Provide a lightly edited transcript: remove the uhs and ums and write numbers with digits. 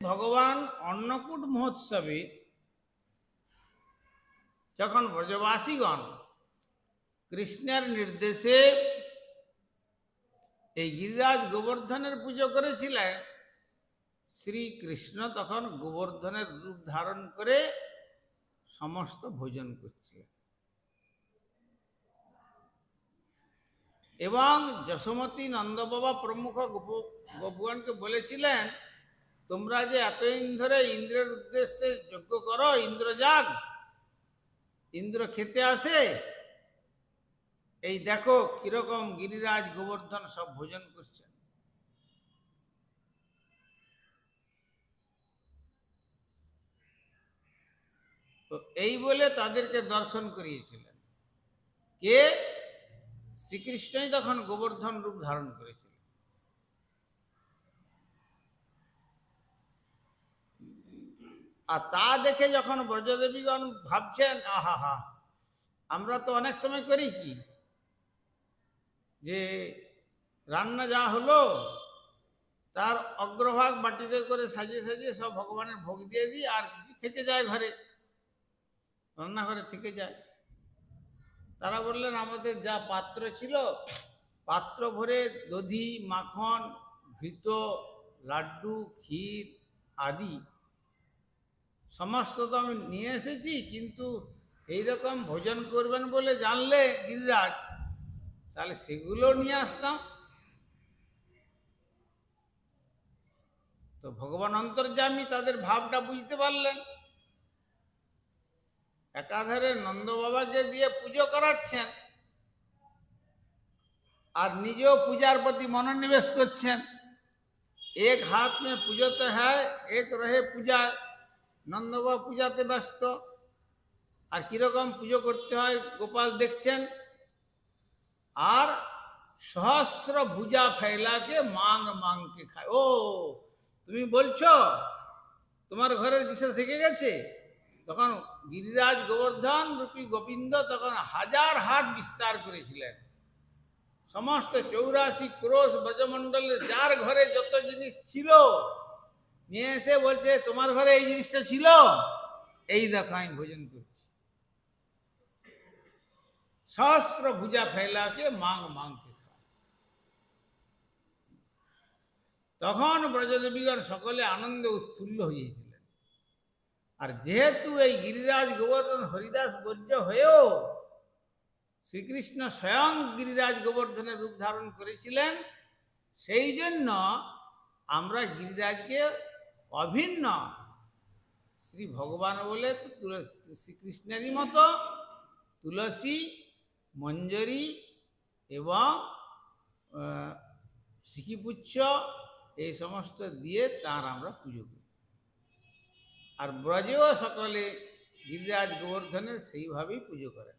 ভগবান অন্নকূট মহোৎসবে যখন ব্রজবাসীগণ কৃষ্ণের নির্দেশে এই গিরিরাজ গোবর্ধনের পুজো করেছিলেন, শ্রীকৃষ্ণ তখন গোবর্ধনের রূপ ধারণ করে সমস্ত ভোজন করছিলেন এবং যশোমতী, নন্দবাবা প্রমুখ গোপগণকে বলেছিলেন, তোমরা যে এতদিন ধরে ইন্দ্রের উদ্দেশ্যে যজ্ঞ করো, ইন্দ্র যাগ, ইন্দ্র খেতে আসে, এই দেখো কিরকম গিরিরাজ গোবর্ধন সব ভোজন করছেন। তো এই বলে তাদেরকে দর্শন করিয়েছিলেন। কে? শ্রীকৃষ্ণই তখন গোবর্ধন রূপ ধারণ করেছিলেন। আর তা দেখে যখন ব্রজদেবীগণ ভাবছেন, আহা, আমরা তো অনেক সময় করি কি, যে রান্না যা হলো তার অগ্রভাগ বাটিতে করে সাজিয়ে সাজিয়ে সব ভগবানের ভোগ দিয়ে দিই, আর কিছু থেকে যায় ঘরে, রান্নাঘরে থেকে যায়। তারা বললেন, আমাদের যা পাত্র ছিল, পাত্র ভরে দধি, মাখন, ঘৃত, লাড্ডু, ক্ষীর আদি সমস্ত তো আমি নিয়ে এসেছি, কিন্তু এইরকম ভোজন করবেন বলে জানলে গিরিরাজ, তাহলে সেগুলো নিয়ে আসতাম। তো ভগবান অন্তর্যামী তাদের ভাবটা বুঝতে পারলেন, একাধারে নন্দবাবাকে দিয়ে পুজো করাচ্ছেন আর নিজেও পূজার প্রতি মনোনিবেশ করছেন। এক হাত মে পুজোতে হয়, এক রহে পূজা। নন্দবাবা পূজাতে ব্যস্ত, আর কিরকম পুজো করতে হয় গোপাল দেখছেন, আর সহস্র ভুজা ফেলাকে মাং মাংকে খায়। ও, তুমি বলছো তোমার ঘরের দিশা থেকে গেছে? তখন গিরিরাজ গোবর্ধন রূপী গোবিন্দ তখন হাজার হাত বিস্তার করেছিলেন। সমস্ত 84 ক্রোশ ব্রজমণ্ডলের যার ঘরে যত জিনিস ছিল নিয়ে এসে বলছে, তোমার ঘরে এই জিনিসটা ছিল, এই দেখো আমি ভোজন করছি। সহস্র ভুজা ফেলাকে মাং মাংকে খায়। তখন ব্রজদেবীগণ সকলে আনন্দে উৎফুল্ল হয়েছিলেন। আর যেহেতু এই গিরিরাজ গোবর্ধন হরিদাস বর্জ্য হয়েও শ্রীকৃষ্ণ স্বয়ং গিরিরাজ গোবর্ধনের রূপ ধারণ করেছিলেন, সেই জন্য আমরা গিরিরাজকে অভিন্ন শ্রী ভগবান বলে শ্রীকৃষ্ণেরই মতো তুলসী, মঞ্জরি এবং সিকিপুচ্ছ এই সমস্ত দিয়ে তার আমরা পুজো করি। আর ব্রজেও সকলে গিরিরাজ গোবর্ধনের সেইভাবেই পুজো করেন।